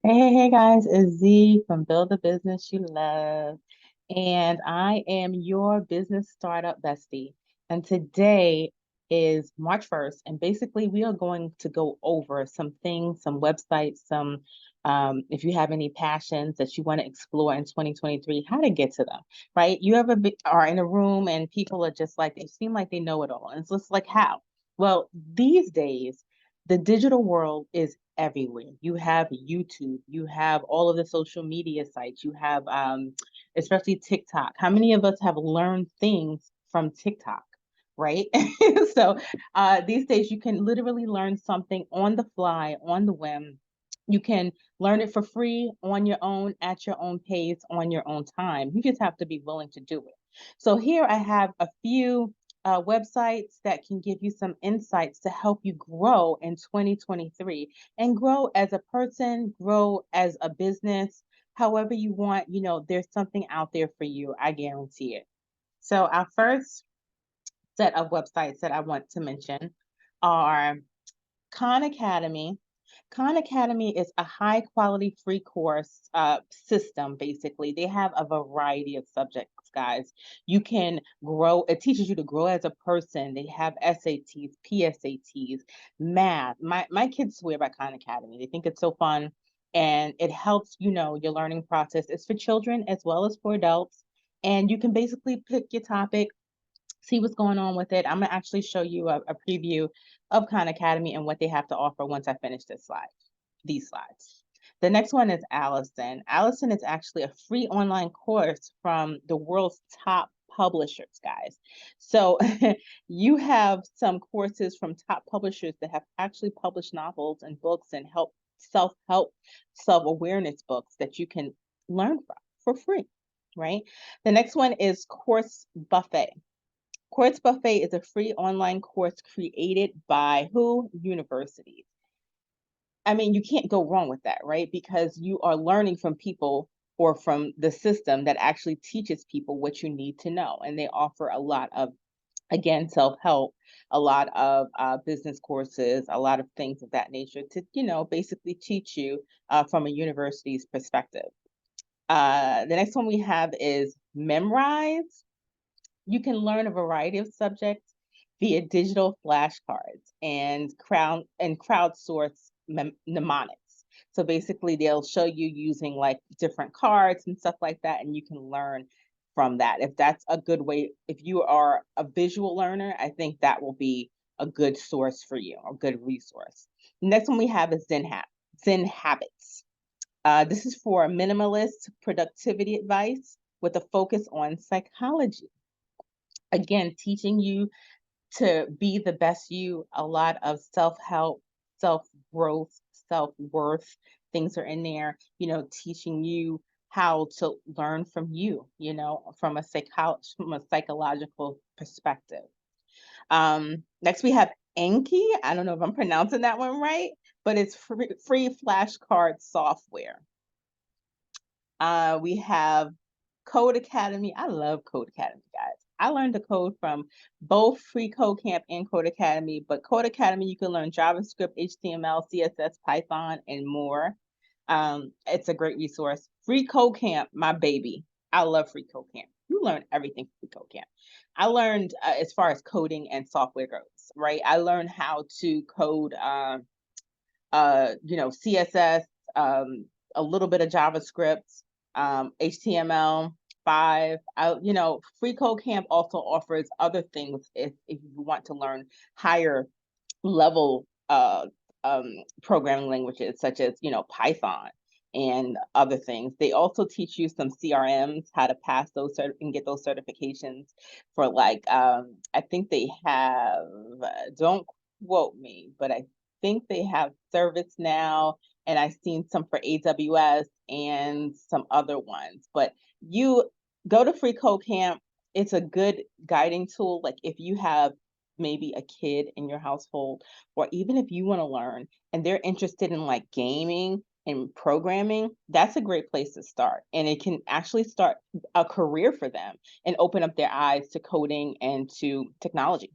Hey, guys, it's Z from Build a Business You Love. And I am your business startup bestie. And today is March 1st. And basically, we are going to go over some things, some websites, if you have any passions that you want to explore in 2023, how to get to them, right? You ever are in a room and people are just like, they seem like they know it all. And it's just like, how? Well, these days, the digital world is everywhere. You have YouTube, you have all of the social media sites, you have especially TikTok. How many of us have learned things from TikTok, right? So these days you can literally learn something on the fly, on the whim. You can learn it for free on your own, at your own pace, on your own time. You just have to be willing to do it. So here I have a few websites that can give you some insights to help you grow in 2023 and grow as a person, grow as a business, however you want. There's something out there for you. I guarantee it. So, our first set of websites that I want to mention are Khan Academy. Khan Academy is a high quality free course system, basically. They have a variety of subjects, guys. You can grow, it teaches you to grow as a person. They have SATs, PSATs, math. My kids swear by Khan Academy. They think it's so fun and it helps, your learning process. It's for children as well as for adults. And you can basically pick your topic, see what's going on with it. I'm gonna actually show you a preview of Khan Academy and what they have to offer once I finish these slides. The next one is Allison. Allison is actually a free online course from the world's top publishers, guys. So you have some courses from top publishers that have actually published novels and books and self-help, self-awareness books that you can learn from for free, right? The next one is Course Buffet. Course Buffet is a free online course created by who? Universities. I mean, you can't go wrong with that, right? Because you are learning from people or from the system that actually teaches people what you need to know. And they offer a lot of, again, self-help, a lot of business courses, a lot of things of that nature to, basically teach you from a university's perspective. The next one we have is Memrise. You can learn a variety of subjects via digital flashcards and crowdsource mnemonics. So basically, they'll show you using like different cards and stuff like that, and you can learn from that. If that's a good way, if you are a visual learner, I think that will be a good source for you, a good resource. Next one we have is Zen Habits. This is for minimalist productivity advice with a focus on psychology, again, teaching you to be the best you, a lot of self-help, self-growth, self-worth things are in there, teaching you how to learn from you, from a psychological perspective. Next we have Anki. I don't know if I'm pronouncing that one right, but it's free flashcard software. We have Code Academy. I love Code Academy, guys. I learned to code from both Free Code Camp and Code Academy, but Code Academy, you can learn JavaScript, HTML, CSS, Python, and more. It's a great resource. Free Code Camp, my baby. I love Free Code Camp. You learn everything from Free Code Camp. I learned as far as coding and software goes, right? I learned how to code, CSS, a little bit of JavaScript, HTML5. Free Code Camp also offers other things if you want to learn higher level programming languages such as Python and other things. They also teach you some CRMs, how to pass those and get those certifications for like I think they have don't quote me, but I think they have ServiceNow, and I've seen some for AWS and some other ones. But you go to Free Code Camp. It's a good guiding tool. Like if you have maybe a kid in your household, or even if you want to learn and they're interested in like gaming and programming, that's a great place to start. And it can actually start a career for them and open up their eyes to coding and to technology,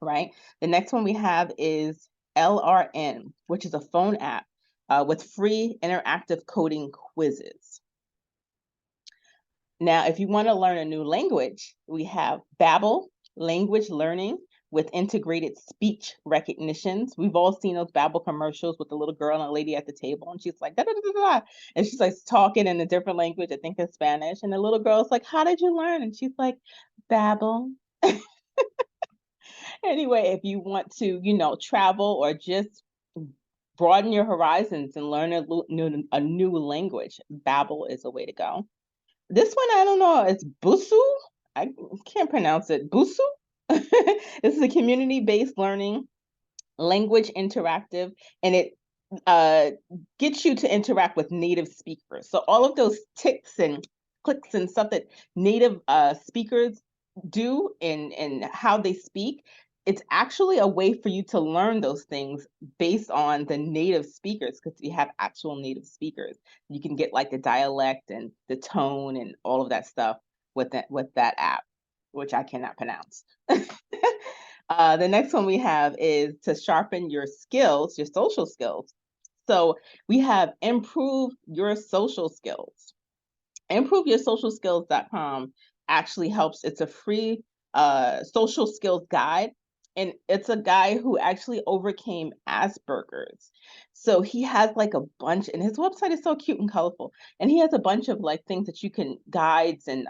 right? The next one we have is LRN, which is a phone app with free interactive coding quizzes. Now, if you want to learn a new language, we have Babbel language learning with integrated speech recognitions. We've all seen those Babbel commercials with the little girl and a lady at the table, and she's like, da, da, da, da, da, and she's like talking in a different language, I think in Spanish. And the little girl's like, how did you learn? And she's like, Babbel. Anyway, if you want to, travel or just broaden your horizons and learn a new language, Babbel is a way to go. This one, I don't know, it's Busuu. I can't pronounce it. Busuu? This is a community-based learning, language interactive, and it gets you to interact with native speakers. So all of those ticks and clicks and stuff that native speakers do and how they speak, it's actually a way for you to learn those things based on the native speakers, because you have actual native speakers. You can get like the dialect and the tone and all of that stuff with that app, which I cannot pronounce. The next one we have is to sharpen your skills, your social skills. So we have Improve Your Social Skills. ImproveYourSocialSkills.com actually helps. It's a free social skills guide. And it's a guy who actually overcame Asperger's. So he has like a bunch, and his website is so cute and colorful. And he has a bunch of like things that you can, guides and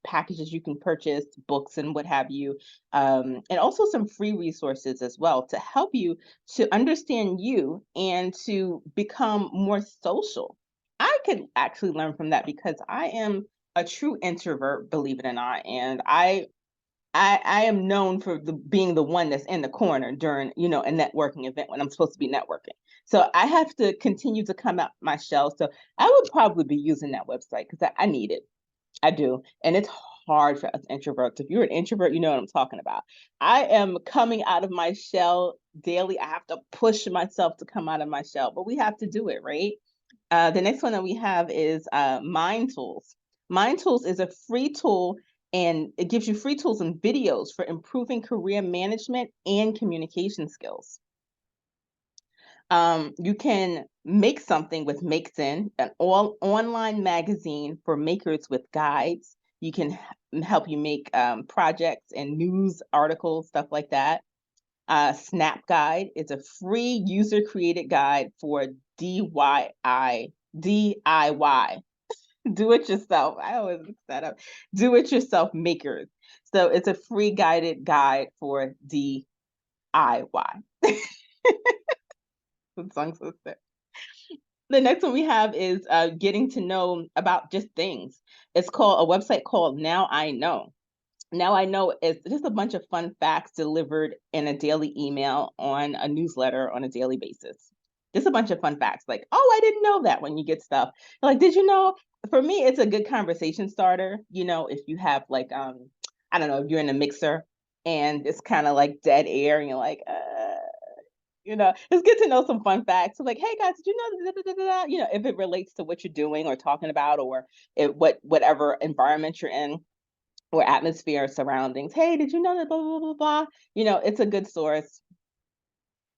packages you can purchase, books and what have you, and also some free resources as well to help you to understand you and to become more social. I could actually learn from that because I am a true introvert, believe it or not, and I am known for being the one that's in the corner during, a networking event when I'm supposed to be networking. So I have to continue to come out my shell. So I would probably be using that website because I need it. I do. And it's hard for us introverts. If you're an introvert, you know what I'm talking about. I am coming out of my shell daily. I have to push myself to come out of my shell, but we have to do it, right? The next one that we have is Mind Tools. Mind Tools is a free tool, and it gives you free tools and videos for improving career management and communication skills. You can make something with Makezen, an online magazine for makers with guides. You can help you make projects and news articles, stuff like that. Snap Guide is a free user-created guide for DIY, do it yourself. I always mix that up. Do it yourself makers. So it's a free guided guide for DIY. The next one we have is getting to know about just things. It's called a website called Now I Know. Now I Know is just a bunch of fun facts delivered in a daily email on a newsletter on a daily basis. Just a bunch of fun facts like, oh, I didn't know that, when you get stuff. Like, did you know? For me, it's a good conversation starter. If you have like, I don't know, if you're in a mixer and it's kind of like dead air and you're like, it's good to know some fun facts. So like, hey guys, did you know, da, da, da, da, if it relates to what you're doing or talking about, or whatever environment you're in, or atmosphere surroundings. Hey, did you know that blah, blah, blah, blah? It's a good source.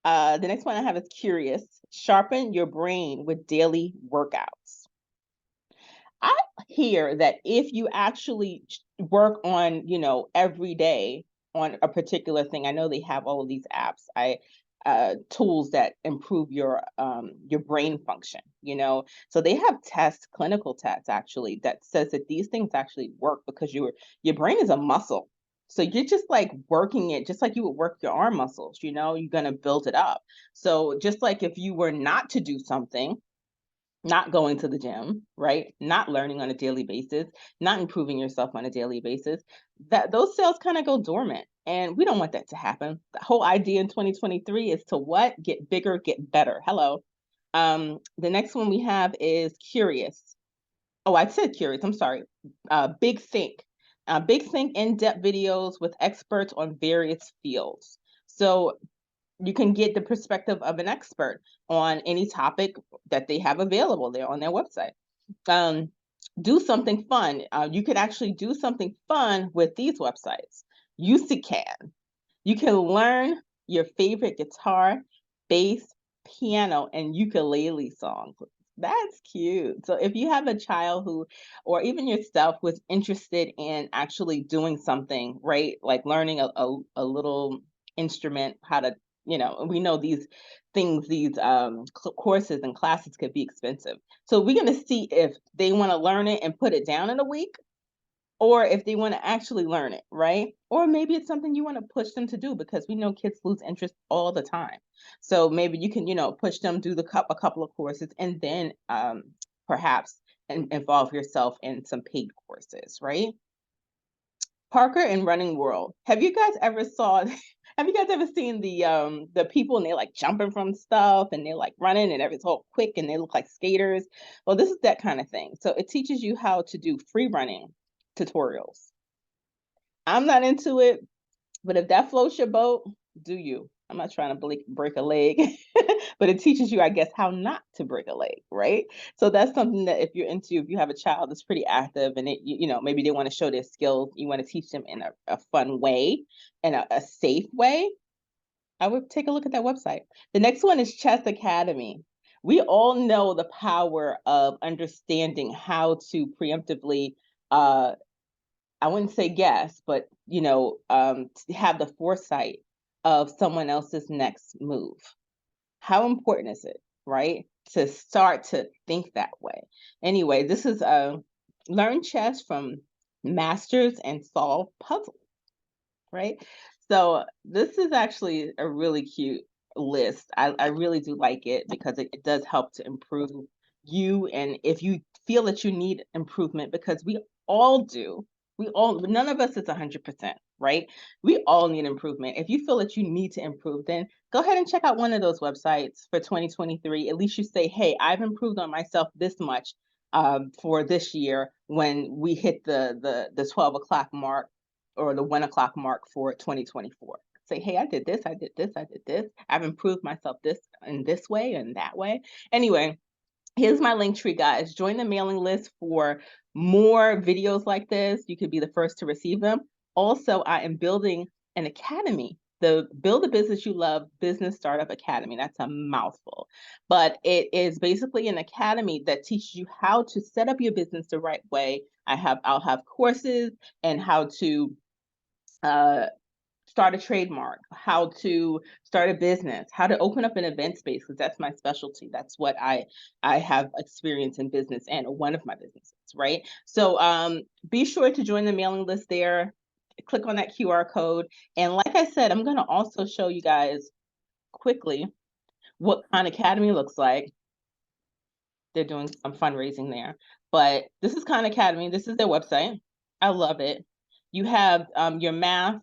The next one I have is Curious. Sharpen your brain with daily workouts. I hear that if you actually work on, every day on a particular thing, I know they have all of these apps, tools that improve your brain function, So they have tests, clinical tests actually, that says that these things actually work because your brain is a muscle. So you're just like working it, just like you would work your arm muscles, you're gonna build it up. So just like if you were not to do something, not going to the gym, right? Not learning on a daily basis, not improving yourself on a daily basis, that those cells kind of go dormant. And we don't want that to happen. The whole idea in 2023 is to what? Get bigger, get better. Hello. The next one we have is Curious. Oh, I said Curious. I'm sorry. Big Think. Big Think in-depth videos with experts on various fields. So you can get the perspective of an expert on any topic that they have available there on their website. Do something fun. You could actually do something fun with these websites. UCAN. You can learn your favorite guitar, bass, piano and ukulele songs. That's cute. So if you have a child who, or even yourself, was interested in actually doing something, right? Like learning a little instrument, how to, we know these things, these courses and classes could be expensive. So we're going to see if they want to learn it and put it down in a week, or if they want to actually learn it, right? Or maybe it's something you want to push them to do, because we know kids lose interest all the time. So maybe you can, push them, do a couple of courses, and then perhaps involve yourself in some paid courses, right? Parker and Running World. Have you guys ever saw have you guys ever seen the people, and they're like jumping from stuff, and they're like running, and everything's all quick, and they look like skaters? Well, this is that kind of thing. So it teaches you how to do free running tutorials. I'm not into it, but if that floats your boat, do you. I'm not trying to break a leg, but it teaches you, I guess, how not to break a leg, right? So that's something that if you're into, if you have a child that's pretty active, and maybe they want to show their skills, you want to teach them in a fun way, and a safe way, I would take a look at that website. The next one is Chess Academy. We all know the power of understanding how to preemptively, I wouldn't say guess, but have the foresight of someone else's next move. How important is it, right? To start to think that way. Anyway, this is learn chess from masters and solve puzzles, right? So this is actually a really cute list. I really do like it, because it does help to improve you. And if you feel that you need improvement, because we all do, none of us is 100%, right? We all need improvement. If you feel that you need to improve, then go ahead and check out one of those websites for 2023. At least you say, hey, I've improved on myself this much for this year, when we hit the 12 o'clock mark, or the 1 o'clock mark for 2024. Say, hey, I did this, I did this, I did this. I've improved myself this in this way and that way. Anyway, here's my link tree, guys. Join the mailing list for more videos like this. You could be the first to receive them. Also, I am building an academy, the Build the Business You Love Business Startup Academy. That's a mouthful, but it is basically an academy that teaches you how to set up your business the right way. I'll have courses and how to start a trademark, how to start a business, how to open up an event space, because that's my specialty. That's what I have experience in business, and one of my businesses, right? So be sure to join the mailing list there. Click on that QR code. And like I said, I'm going to also show you guys quickly what Khan Academy looks like. They're doing some fundraising there, but this is Khan Academy. This is their website. I love it. You have your math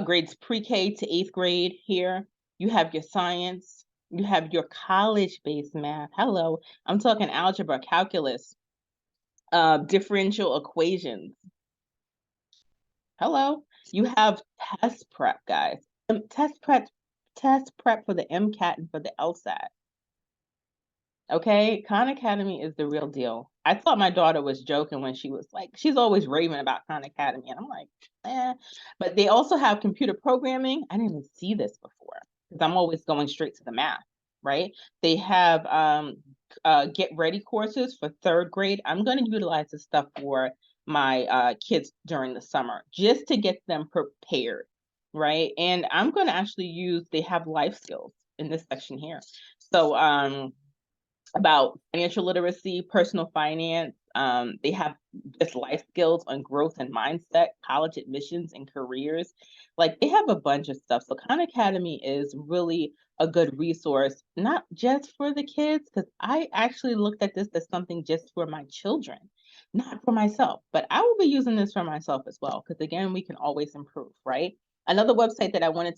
grades pre-K to 8th grade here. You have your science. You have your college-based math. Hello, I'm talking algebra, calculus, differential equations. Hello, you have test prep, guys. Test prep for the MCAT and for the LSAT. Okay, Khan Academy is the real deal. I thought my daughter was joking when she was like, she's always raving about Khan Academy, and I'm like, eh. But they also have computer programming. I didn't even see this before, because I'm always going straight to the math, right? They have get ready courses for 3rd grade. I'm going to utilize this stuff for my kids during the summer, just to get them prepared, right? And I'm going to actually they have life skills in this section here. So about financial literacy, personal finance. They have just life skills on growth and mindset, college admissions and careers. Like, they have a bunch of stuff. So Khan Academy is really a good resource, not just for the kids, because I actually looked at this as something just for my children, not for myself. But I will be using this for myself as well, because again, we can always improve, right? Another website that I was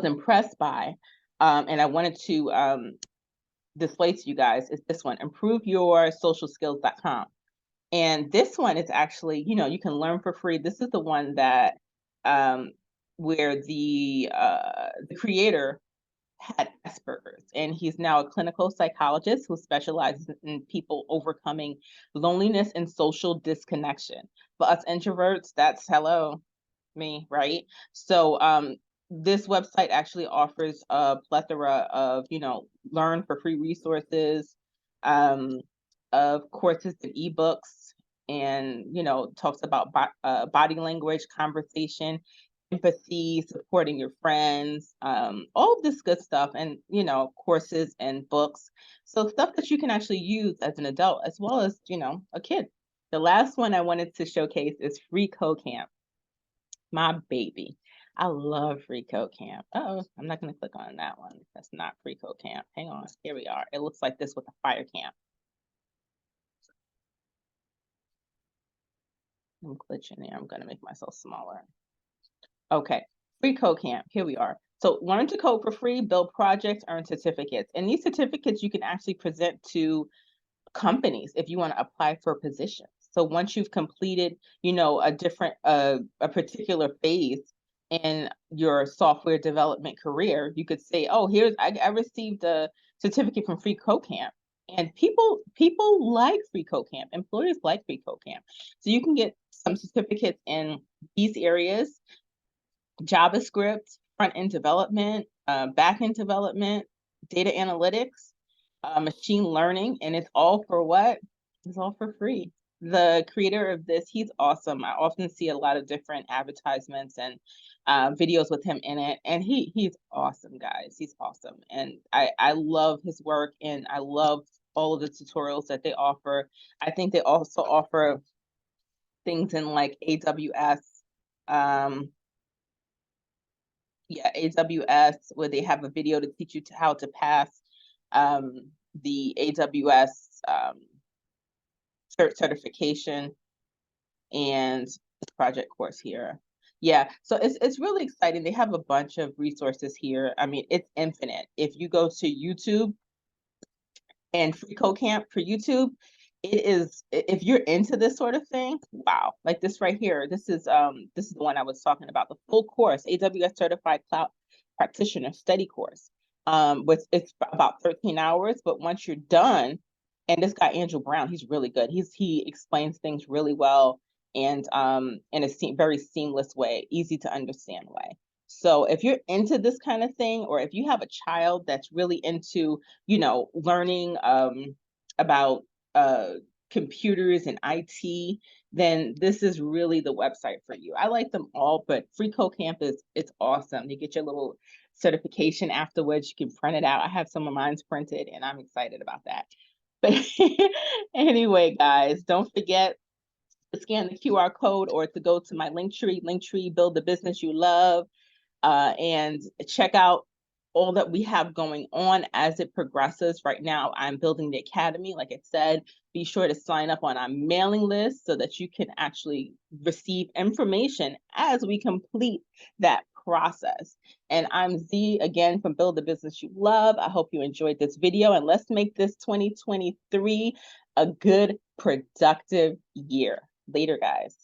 impressed by, and I wanted to display to you guys, is this one, improveyoursocialskills.com. And this one is actually, you can learn for free. This is the one that where the creator had Asperger's, and he's now a clinical psychologist who specializes in people overcoming loneliness and social disconnection. For us introverts, that's hello, me, right? So this website actually offers a plethora of, learn for free resources, um, of courses and ebooks, and, talks about body language, conversation, empathy, supporting your friends, all of this good stuff, and, courses and books. So stuff that you can actually use as an adult as well as, a kid. The last one I wanted to showcase is Free Camp. My baby. I love Free Camp. Oh, I'm not going to click on that one. That's not Free Camp. Hang on. Here we are. It looks like this with a fire camp. I'm glitching there. I'm going to make myself smaller. Okay. Free Camp. Here we are. So learn to code for free, build projects, earn certificates. And these certificates you can actually present to companies if you want to apply for positions. So once you've completed, a particular phase in your software development career, you could say, oh, I received a certificate from Free Camp. And people like Free Camp. Employers like Free Camp. So you can get some certificates in these areas: JavaScript, front-end development, back-end development, data analytics, machine learning, and it's all for what? It's all for free. The creator of this, he's awesome. I often see a lot of different advertisements and videos with him in it, and he's awesome, guys. He's awesome, and I love his work, and I love all of the tutorials that they offer. I think they also offer things in like AWS. AWS, where they have a video to teach you how to pass the AWS certification, and project course here. Yeah, so it's really exciting. They have a bunch of resources here. I mean, it's infinite. If you go to YouTube and Free Camp for YouTube, it is, if you're into this sort of thing, wow, like this right here, this is the one I was talking about, the full course, AWS Certified Cloud Practitioner Study Course. With it's about 13 hours, but once you're done, and this guy Andrew Brown, he's really good. He explains things really well, and in a very seamless way, easy to understand way. So if you're into this kind of thing, or if you have a child that's really into, learning about computers and IT, then this is really the website for you. I like them all, but Free Camp it's awesome. You get your little certification afterwards. You can print it out. I have some of mine's printed, and I'm excited about that. But anyway, guys, don't forget to scan the QR code or to go to my Linktree, build the business you love, and check out all that we have going on as it progresses. Right now, I'm building the academy. Like I said, be sure to sign up on our mailing list so that you can actually receive information as we complete that process. And I'm Z again from Build the Business You Love. I hope you enjoyed this video, and let's make this 2023 a good, productive year. Later, guys.